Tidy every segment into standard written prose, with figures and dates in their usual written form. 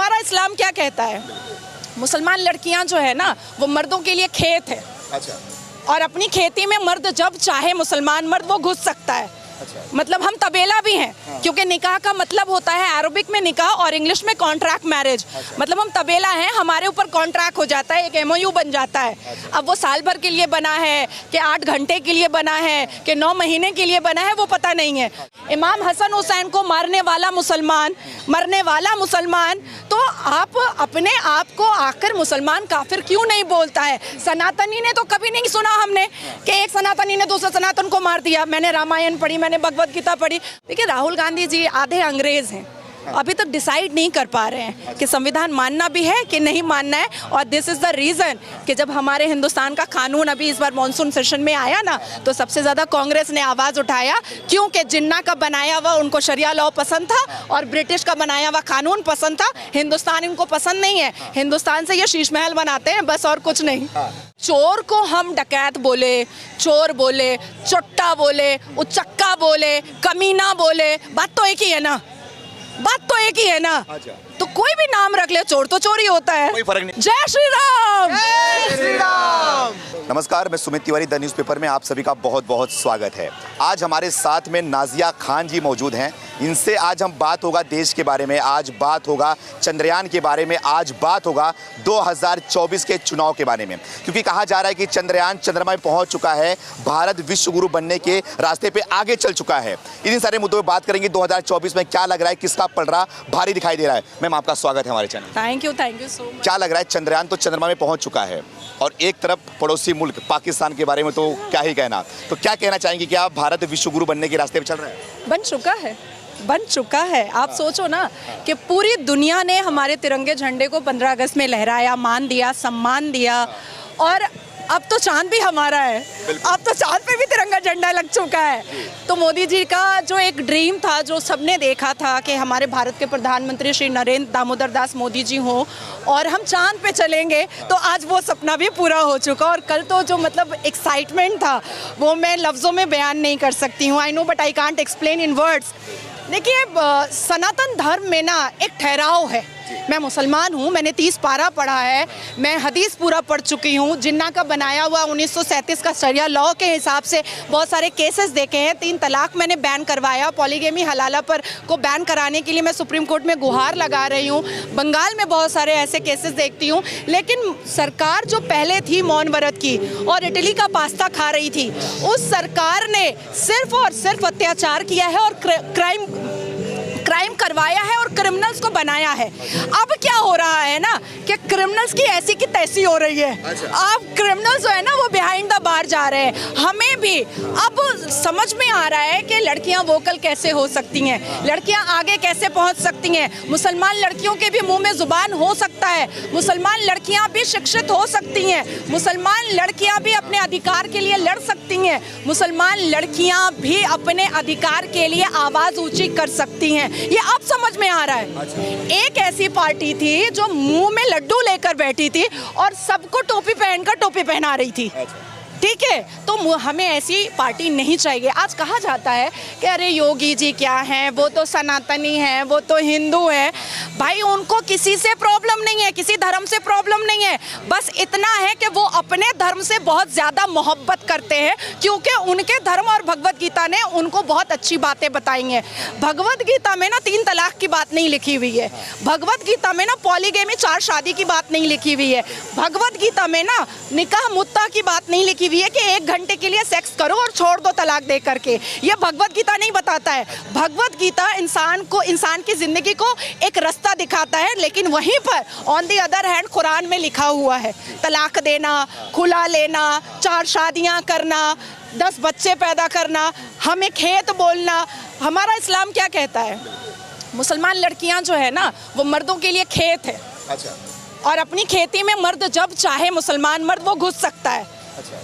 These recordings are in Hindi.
हमारा इस्लाम क्या कहता है? मुसलमान लड़कियां जो है ना वो मर्दों के लिए खेत है। अच्छा। और अपनी खेती में मर्द जब चाहे मुसलमान मर्द वो घुस सकता है। अच्छा। मतलब हम तबेला भी हैं। हाँ। क्योंकि निकाह का मतलब होता है अरबिक में निकाह और इंग्लिश में कॉन्ट्रैक्ट मैरिज। अच्छा। मतलब हम तबेला हैं, हमारे ऊपर कॉन्ट्रैक्ट हो जाता है, एक एमओयू बन जाता है। अच्छा। अब वो साल भर के लिए बना है कि 8 घंटे के लिए बना है कि 9 महीने के लिए बना है वो पता नहीं है। इमाम हसन हुसैन को मारने वाला मुसलमान तो आप अपने आप को आकर मुसलमान काफिर क्यों नहीं बोलता है? सनातनी ने तो कभी नहीं सुना हमने कि एक सनातनी ने दूसरे सनातन को मार दिया। मैंने रामायण पढ़ी, मैंने भगवत गीता पढ़ी। देखिए राहुल गांधी जी आधे अंग्रेज हैं, अभी तक डिसाइड नहीं कर पा रहे हैं कि संविधान मानना भी है कि नहीं मानना है। और दिस इज द रीजन कि जब हमारे हिंदुस्तान का कानून अभी इस बार मॉनसून सेशन में आया ना तो सबसे ज्यादा कांग्रेस ने आवाज उठाया, क्योंकि जिन्ना का बनाया हुआ उनको शरिया लॉ पसंद था और ब्रिटिश का बनाया हुआ कानून पसंद था। हिंदुस्तान इनको पसंद नहीं है। हिंदुस्तान से ये शीश महल बनाते हैं बस, और कुछ नहीं। चोर को हम डकैत बोले, चोर बोले, चुट्टा बोले, उचक्का बोले, कमीना बोले, बात तो एक ही है ना, बात तो एक ही है ना। अच्छा। तो कोई भी नाम रख ले, चोर तो चोर ही होता है। कोई फर्क नहीं। जय श्री राम। जय श्री राम। नमस्कार, मैं सुमित तिवारी, द न्यूज़पेपर में आप सभी का बहुत बहुत स्वागत है। आज हमारे साथ में नाजिया खान जी मौजूद हैं। इनसे आज हम बात होगा देश के बारे में, आज बात होगा चंद्रयान के बारे में, आज बात होगा 2024 के चुनाव के बारे में। क्योंकि कहा जा रहा है कि चंद्रयान चंद्रमा में पहुंच चुका है, भारत विश्व गुरु बनने के रास्ते पे आगे चल चुका है। इन सारे मुद्दों पर बात करेंगे। 2024 में क्या लग रहा है, किसका पलड़ा भारी दिखाई दे रहा है? मैम आपका स्वागत है हमारे channel. Thank you so much. क्या लग रहा है, चंद्रयान तो चंद्रमा में पहुंच चुका है और एक तरफ पड़ोसी मुल्क पाकिस्तान के बारे में तो क्या ही कहना, तो क्या कहना चाहेंगे कि आप भारत विश्व गुरु बनने के रास्ते पे चल रहे हैं? बन चुका है। आप सोचो ना कि पूरी दुनिया ने हमारे तिरंगे झंडे को 15 अगस्त में लहराया, मान दिया, सम्मान दिया। और अब तो चांद भी हमारा है, अब तो चांद पे भी तिरंगा झंडा लग चुका है। तो मोदी जी का जो एक ड्रीम था, जो सबने देखा था कि हमारे भारत के प्रधानमंत्री श्री नरेंद्र दामोदर दास मोदी जी हों और हम चांद पे चलेंगे, तो आज वो सपना भी पूरा हो चुका। और कल तो जो मतलब एक्साइटमेंट था वो मैं लफ्ज़ों में बयान नहीं कर सकती हूँ। I know but I can't explain in words. देखिए सनातन धर्म में ना एक ठहराव है। मैं मुसलमान हूँ, मैंने 30 पारा पढ़ा है, मैं हदीस पूरा पढ़ चुकी हूँ। जिन्ना का बनाया हुआ 1937 का शरिया लॉ के हिसाब से बहुत सारे केसेस देखे हैं। 3 तलाक मैंने बैन करवाया, पॉलीगेमी हलाला पर को बैन कराने के लिए मैं सुप्रीम कोर्ट में गुहार लगा रही हूँ। बंगाल में बहुत सारे ऐसे केसेस देखती हूँ। लेकिन सरकार जो पहले थी मौन व्रत की और इटली का पास्ता खा रही थी, उस सरकार ने सिर्फ और सिर्फ अत्याचार किया है और क्राइम करवाया है और क्रिमिनल्स को बनाया है। अब क्या हो रहा है ना कि क्रिमिनल्स की ऐसी की तैसी हो रही है। अच्छा। अब क्रिमिनल्स जो है ना वो बिहाइंड द बार जा रहे हैं। हमें भी अब समझ में आ रहा है कि लड़कियां वोकल कैसे हो सकती हैं, लड़कियां आगे कैसे पहुंच सकती हैं। मुसलमान लड़कियों के भी मुंह में जुबान हो सकता है, मुसलमान लड़कियां भी शिक्षित हो सकती हैं, मुसलमान लड़कियां भी अपने अधिकार के लिए लड़ सकती हैं, मुसलमान लड़कियां भी अपने अधिकार के लिए आवाज़ ऊंची कर सकती हैं। ये अब समझ में आ रहा है। अच्छा। एक ऐसी पार्टी थी जो मुंह में लड्डू लेकर बैठी थी और सबको टोपी पहनकर टोपी पहना रही थी। अच्छा। ठीक है, तो हमें ऐसी पार्टी नहीं चाहिए। आज कहा जाता है कि अरे योगी जी क्या हैं, वो तो सनातनी हैं, वो तो हिंदू हैं। भाई उनको किसी से प्रॉब्लम नहीं है, किसी धर्म से प्रॉब्लम नहीं है। बस इतना है कि वो अपने धर्म से बहुत ज़्यादा मोहब्बत करते हैं, क्योंकि उनके धर्म और भगवत गीता ने उनको बहुत अच्छी बातें बताई हैं। भगवत गीता में ना 3 तलाक की बात नहीं लिखी हुई है, भगवत गीता में ना पॉलीगेमी 4 शादी की बात नहीं लिखी हुई है, भगवत गीता में ना निकाह मुत्ता की बात नहीं लिखी हुई है कि 1 घंटे के लिए सेक्स करो और छोड़ दो तलाक दे करके। ये भगवत गीता नहीं बताता है। भगवत गीता इंसान की जिंदगी को एक रास्ता दिखाता है, लेकिन वहीं पर on the other hand Quran में लिखा हुआ है तलाक देना, खुला लेना, 4 शादियां करना, 10 बच्चे पैदा करना, हमें खेत बोलना। हमारा इस्लाम क्या कहता है? मुसलमान लड़कियां जो है ना वो मर्दों के लिए खेत है। अच्छा। और अपनी खेती में मर्द जब चाहे मुसलमान मर्द वो घुस सकता है।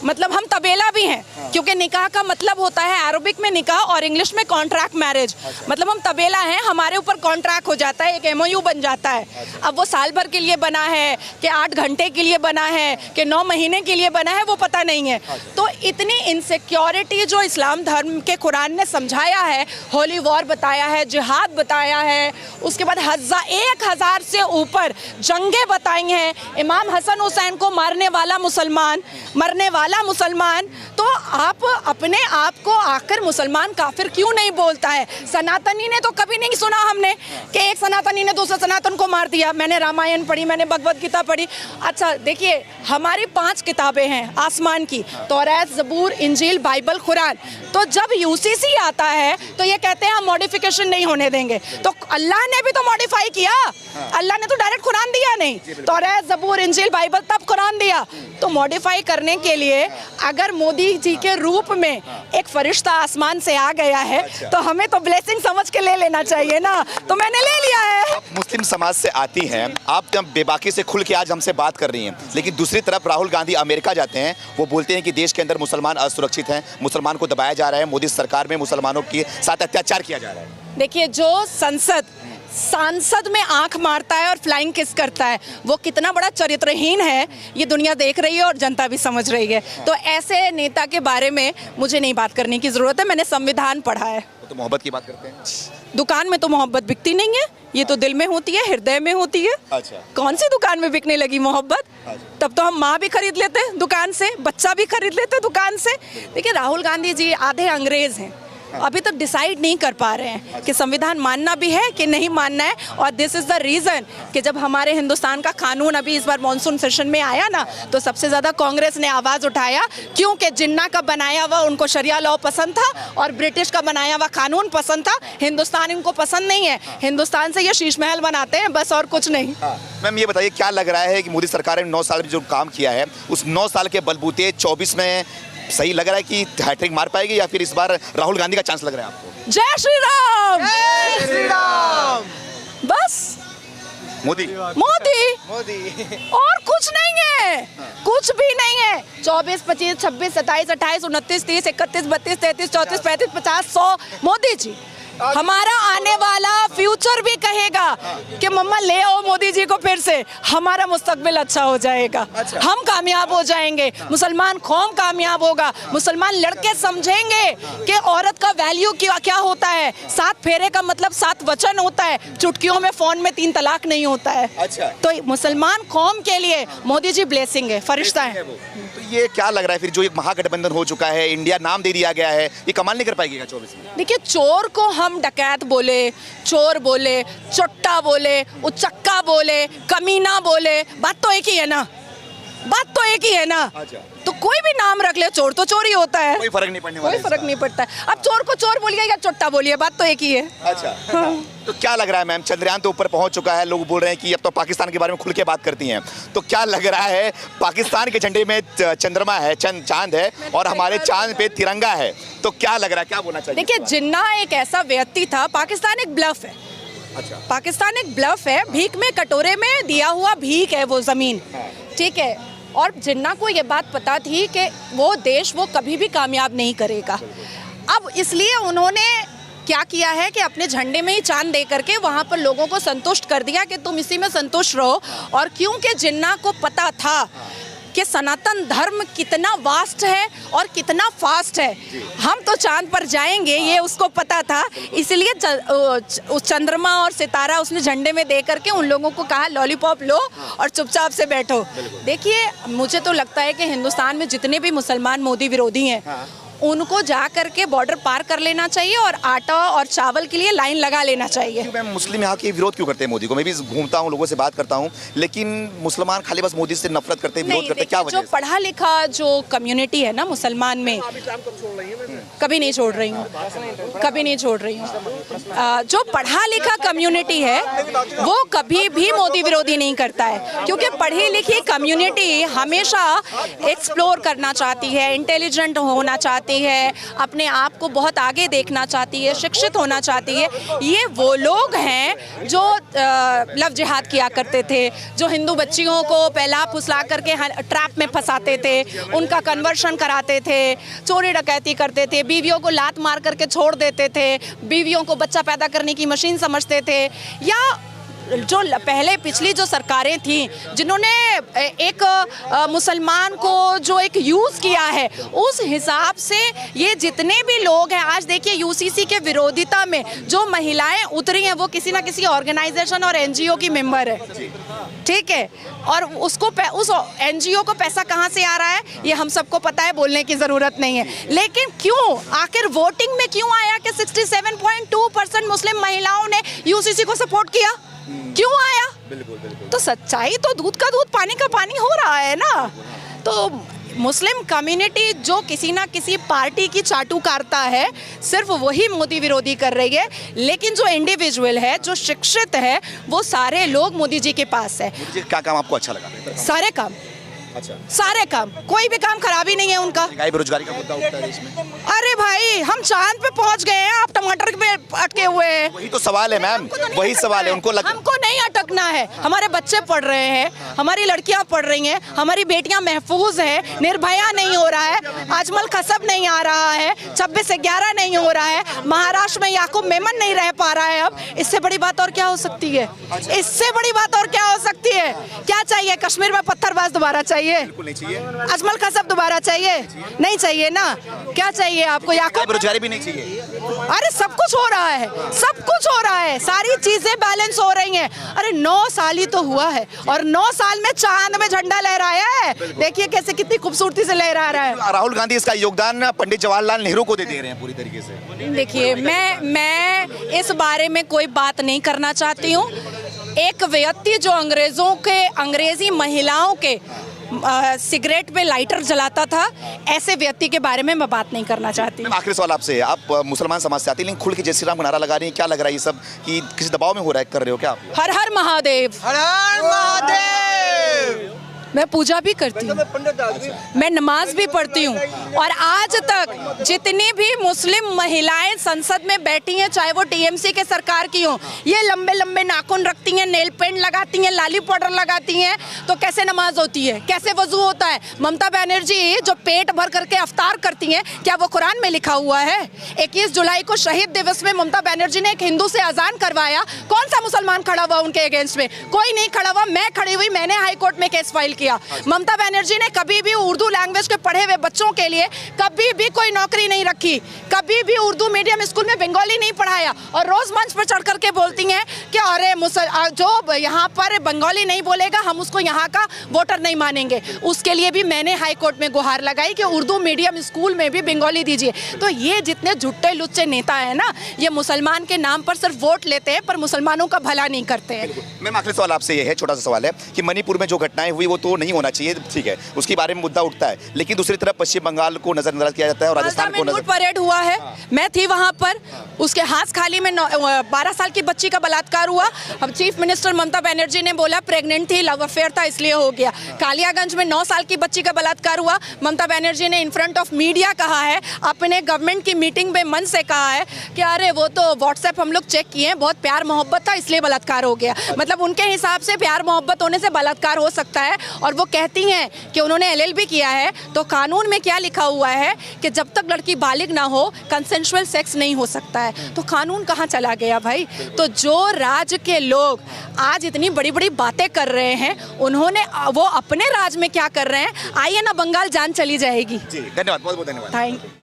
मतलब हम तबेला भी हैं, क्योंकि निकाह का मतलब होता है अरबिक में निकाह और इंग्लिश में कॉन्ट्रैक्ट मैरिज। मतलब हम तबेला हैं, हमारे ऊपर कॉन्ट्रैक्ट हो जाता है, एक एमओयू बन जाता है। अब वो साल भर के लिए बना है कि 8 घंटे के लिए बना है कि 9 महीने के लिए बना है, वो पता नहीं है। तो इतनी इनसिक्योरिटी जो इस्लाम धर्म के कुरान ने समझाया है, होली वॉर बताया है, जिहाद बताया है, उसके बाद 1000 से ऊपर जंगें बताई हैं, इमाम हसन हुसैन को मारने वाला मुसलमान, तो आप अपने आप को आकर मुसलमान काफिर क्यों नहीं बोलता है? सनातनी ने तो कभी नहीं सुना हमने कि एक सनातनी ने दूसरे सनातन को मार दिया। मैंने रामायण पढ़ी, मैंने भगवत गीता पढ़ी। अच्छा देखिए, हमारी 5 किताबें हैं आसमान की, तौरात, ज़बूर, इंजील, बाइबल, कुरान। तो जब यूसीसी आता है तो ये कहते हैं हम मॉडिफिकेशन नहीं होने देंगे। तो अल्लाह ने भी तो मॉडिफाई किया, अल्लाह ने तो डायरेक्ट कुरान दिया नहीं, तौरात, ज़बूर, इंजील, बाइबल, तब कुरान दिया। तो मॉडिफाई करने के लिए अगर मोदी जी के रूप में एक फरिश्ता आसमान से आ गया है तो हमें तो ब्लेसिंग समझ के ले लेना चाहिए ना। तो मैंने ले लिया है। मुस्लिम समाज से आती हैं, आप बेबाकी से खुल के आज हमसे बात कर रही हैं, लेकिन दूसरी तरफ राहुल गांधी अमेरिका जाते हैं, वो बोलते हैं कि देश के अंदर मुसलमान असुरक्षित हैं, मुसलमान को दबाया जा रहा है, मोदी सरकार में मुसलमानों के साथ अत्याचार किया जा रहा है। देखिए, जो सांसद में आंख मारता है और फ्लाइंग किस करता है, वो कितना बड़ा चरित्रहीन है, ये दुनिया देख रही है और जनता भी समझ रही है। तो ऐसे नेता के बारे में मुझे नहीं बात करने की जरूरत है, मैंने संविधान पढ़ा है। तो मोहब्बत की बात करते हैं। दुकान में तो मोहब्बत बिकती नहीं है, ये तो दिल में होती है, हृदय में होती है। अच्छा। कौन सी दुकान में बिकने लगी मोहब्बत? तब तो हम माँ भी खरीद लेते दुकान से, बच्चा भी खरीद लेते दुकान से। देखिए, राहुल गांधी जी आधे अंग्रेज हैं, अभी तक डिसाइड नहीं कर पा रहे हैं कि संविधान मानना भी है कि नहीं मानना है। और दिस इज़ द रीज़न कि जब हमारे हिंदुस्तान का कानून अभी इस बार मॉनसून सेशन में आया ना, तो सबसे ज़्यादा कांग्रेस ने आवाज़ उठाया, क्योंकि जिन्ना का बनाया हुआ उनको शरिया लॉ पसंद था और ब्रिटिश का बनाया हुआ कानून पसंद था। हिंदुस्तान इनको पसंद नहीं है, हिंदुस्तान से ये शीश महल बनाते हैं, बस और कुछ नहीं। मैम, ये बताइए, क्या लग रहा है कि मोदी सरकार ने 9 साल में जो काम किया है, उस 9 साल के बलबूते 24 में सही लग रहा है कि हैट्रिक मार पाएगी, या फिर इस बार राहुल गांधी का चांस लग रहा है आपको? जय श्री राम, जय श्री राम। बस मोदी और कुछ नहीं है, कुछ भी नहीं है। 24, 25, 26, 27, 28, 29, 30, 31, 32, 33, 34, 35, 50, 100 मोदी जी। हमारा आने वाला फ्यूचर भी कहेगा कि मम्मा ले आओ मोदी जी को फिर से, हमारा मुस्तकबिल अच्छा हो जाएगा। हम कामयाब हो जाएंगे, मुसलमान कौम कामयाब होगा, मुसलमान लड़के समझेंगे कि औरत का वैल्यू क्या होता है। 7 फेरे का मतलब 7 वचन होता है, चुटकियों में फोन में 3 तलाक नहीं होता है। अच्छा। तो मुसलमान कौम के लिए मोदी जी ब्लेसिंग है, फरिश्ता है। तो ये क्या लग रहा है फिर, जो एक महागठबंधन हो चुका है, इंडिया नाम दे दिया गया है, ये कमाल नहीं कर पाएगी 24 में? देखिए, चोर को हम डकैत बोले, चोर बोले, चोट्टा बोले, उचक्का बोले, कमीना बोले, बात तो एक ही है ना, बात तो एक ही है ना। अच्छा। तो कोई भी नाम रख ले, चोर तो चोर ही होता है, कोई फर्क नहीं पड़ने वाला, कोई फर्क नहीं पड़ता है। अब चोर को चोर बोलिए या चोट्टा बोलिए, बात तो एक ही है। अच्छा। तो क्या लग रहा है मैम, चंद्रयान तो ऊपर पहुंच चुका है, लोग बोल रहे हैं कि अब तो पाकिस्तान के बारे में खुल के बात करती हैं, तो क्या लग रहा है, पाकिस्तान के झंडे में चंद्रमा है, चांद है, और हमारे चांद पे तिरंगा है, तो क्या लग रहा है, क्या बोलना चाहिए? देखिए, जिन्ना एक ऐसा व्यक्ति था, पाकिस्तान एक ब्लफ है। अच्छा। पाकिस्तान एक ब्लफ है, भीख में कटोरे में दिया हुआ भीख है वो जमीन, ठीक है। और जिन्ना को ये बात पता थी कि वो देश वो कभी भी कामयाब नहीं करेगा। अब इसलिए उन्होंने क्या किया है कि अपने झंडे में ही चांद दे करके वहाँ पर लोगों को संतुष्ट कर दिया कि तुम इसी में संतुष्ट रहो। और क्योंकि जिन्ना को पता था कि सनातन धर्म कितना वास्ट है और कितना फास्ट है, हम तो चांद पर जाएंगे, ये उसको पता था। इसलिए उस चंद्रमा और सितारा उसने झंडे में दे करके उन लोगों को कहा लॉलीपॉप लो और चुपचाप से बैठो। देखिए, मुझे तो लगता है कि हिंदुस्तान में जितने भी मुसलमान मोदी विरोधी हैं, उनको जा करके बॉर्डर पार कर लेना चाहिए और आटा और चावल के लिए लाइन लगा लेना चाहिए। मैम, मुस्लिम यहाँ के विरोध क्यों करते हैं मोदी को? मैं भी घूमता हूँ, लोगों से बात करता हूँ, लेकिन मुसलमान खाली बस मोदी से नफरत करते हैं, विरोध करते हैं, क्या वजह? जो पढ़ा लिखा जो कम्युनिटी है ना मुसलमान में, कभी नहीं छोड़ रही हूँ, कभी नहीं छोड़ रही हूँ। जो पढ़ा लिखा कम्युनिटी है वो कभी भी मोदी विरोधी नहीं करता है, क्योंकि पढ़ी लिखी कम्युनिटी हमेशा एक्सप्लोर करना चाहती है, इंटेलिजेंट होना चाहती है, अपने आप को बहुत आगे देखना चाहती है, शिक्षित होना चाहती है। ये वो लोग हैं जो लव जिहाद किया करते थे, जो हिंदू बच्चियों को पहला फुसला करके ट्रैप में फंसाते थे, उनका कन्वर्शन कराते थे, चोरी डकैती करते थे, बीवियों को लात मार करके छोड़ देते थे, बीवियों को बच्चा पैदा करने की मशीन समझते थे। या जो पहले पिछली जो सरकारें थी जिन्होंने एक मुसलमान को जो एक यूज़ किया है, उस हिसाब से ये जितने भी लोग हैं, आज देखिए यूसीसी के विरोधिता में जो महिलाएं उतरी हैं वो किसी ना किसी ऑर्गेनाइजेशन और एनजीओ की मेंबर है, ठीक है। और उसको उस एनजीओ को पैसा कहाँ से आ रहा है ये हम सबको पता है, बोलने की ज़रूरत नहीं है। लेकिन क्यों आखिर वोटिंग में क्यों आया कि 67.2% मुस्लिम महिलाओं ने यूसीसी को सपोर्ट किया? क्यों आया? बिल्कुल। तो सच्चाई तो दूध का दूध पानी का पानी हो रहा है ना। तो मुस्लिम कम्युनिटी जो किसी ना किसी पार्टी की चाटुकारिता है, सिर्फ वही मोदी विरोधी कर रही है। लेकिन जो इंडिविजुअल है, जो शिक्षित है, वो सारे लोग मोदी जी के पास है। मोदी जी क्या काम आपको अच्छा लगा? सारे काम, अच्छा, सारे काम, कोई भी काम खराब ही नहीं है उनका। बेरोजगारी का मुद्दा उठता है देश में। अरे भाई, हम चांद पे पहुंच गए हैं, आप टमाटर पे अटके हुए हैं। वही तो सवाल है मैम, वही सवाल है। उनको हमको नहीं अटकना है। हमारे बच्चे पढ़ रहे हैं, हमारी लड़कियां पढ़ रही हैं, हमारी बेटियां महफूज हैं, निर्भया नहीं हो रहा है, अजमल खसब नहीं आ रहा है, 26/11 नहीं हो रहा है, महाराष्ट्र में याकूब मेमन नहीं रह पा रहा है। अब इससे बड़ी बात और क्या हो सकती है? इससे बड़ी बात और क्या हो सकती है? क्या चाहिए? कश्मीर में पत्थरबाज दोबारा चाहिए? बिल्कुल नहीं चाहिए। अजमल खसब दोबारा चाहिए? नहीं चाहिए ना। क्या चाहिए आपको? याकूब बेरोजगारी भी नहीं चाहिए। अरे सब कुछ हो रहा है, सब कुछ हो रहा है, सारी चीजें बैलेंस हो रही हैं। अरे 9 साल ही तो हुआ है और 9 साल में चांद में झंडा लहराया है। देखिए कैसे कितनी खूबसूरती से लहरा रहा है। राहुल गांधी इसका योगदान पंडित जवाहरलाल नेहरू को दे रहे हैं पूरी तरीके से। देखिए, मैं इस बारे में कोई बात नहीं करना चाहती हूँ। एक व्यक्ति जो अंग्रेजी महिलाओं के सिगरेट पे लाइटर जलाता था, ऐसे व्यक्ति के बारे में मैं बात नहीं करना चाहती। आखिरी सवाल आपसे, आप मुसलमान समाज से आती, लेकिन खुल के जय श्री राम का नारा लगा रही हैं, क्या लग रहा है ये सब कि किसी दबाव में हो रहा है, कर रहे हो क्या आप? हर हर महादेव, हर हर महादेव। मैं पूजा भी करती हूँ, मैं नमाज भी पढ़ती हूँ। और आज तक जितनी भी मुस्लिम महिलाएं संसद में बैठी हैं, चाहे वो टीएमसी के सरकार की हो, ये लंबे लंबे नाखून रखती हैं, नेल पेंट लगाती हैं, लाली पाउडर लगाती हैं, तो कैसे नमाज होती है, कैसे वजू होता है? ममता बनर्जी जो पेट भर करके अफ्तार करती हैं, क्या वो कुरान में लिखा हुआ है? 21 जुलाई को शहीद दिवस में ममता बनर्जी ने एक हिंदू से अजान करवाया, कौन सा मुसलमान खड़ा हुआ उनके अगेंस्ट में? कोई नहीं खड़ा हुआ। मैं खड़ी हुई, मैंने हाई कोर्ट में केस फाइल किया। ममता बनर्जी ने कभी भी उर्दू लैंग्वेज के पढ़े हुए बच्चों के लिए कभी भी कोई नौकरी नहीं रखी, कभी भी उर्दू मीडियम स्कूल में बंगाली नहीं पढ़ाया। और रोज मंच पर चढ़ करके बोलती हैं कि अरे जो यहाँ पर बंगाली नहीं बोलेगा हम उसको यहाँ का वोटर नहीं मानेंगे। उसके लिए भी मैंने हाई कोर्ट में गुहार लगाई कि उर्दू मीडियम स्कूल में भी बंगाली दीजिए। तो ये जितने झुट्टे लुच्चे नेता है ना, ये मुसलमान के नाम पर सिर्फ वोट लेते हैं पर मुसलमानों का भला नहीं करते हैं। मैम, आखिरी सवाल आपसे ये है, छोटा सा सवाल है कि मणिपुर में जो घटनाएं हुई वो तो नहीं होना चाहिए, ठीक है, उसके बारे में मुद्दा उठता है, लेकिन दूसरी तरफ पश्चिम बंगाल को नजरअंदाज किया जाता है और राजस्थान को लूट परेड हुआ है। मैं थी वहां पर, उसके हाथ खाली में 12 साल की बच्ची का बलात्कार हुआ। अब चीफ मिनिस्टर ममता बनर्जी ने बोला प्रेग्नेंट थी, लव अफेयर था इसलिए हो गया। कालियागंज में 9 साल की बच्ची का बलात्कार हुआ। ममता बनर्जी ने इन फ्रंट ऑफ मीडिया कहा है, अपने गवर्नमेंट की मीटिंग में मन से कहा है कि अरे वो तो व्हाट्सएप हम लोग चेक किए, बहुत प्यार मोहब्बत था इसलिए बलात्कार हो गया। मतलब उनके हिसाब से प्यार मोहब्बत होने से बलात्कार हो सकता है। और वो कहती हैं कि उन्होंने LLB किया है, तो कानून में क्या लिखा हुआ है कि जब तक लड़की बालिग ना हो कंसेंशुअल सेक्स नहीं हो सकता है। तो कानून कहाँ चला गया भाई? तो जो राज्य के लोग आज इतनी बड़ी बड़ी बातें कर रहे हैं, उन्होंने वो अपने राज्य में क्या कर रहे हैं, आइए ना बंगाल जान चली जाएगी। जी, धन्यवाद, बहुत बहुत धन्यवाद। Thank you.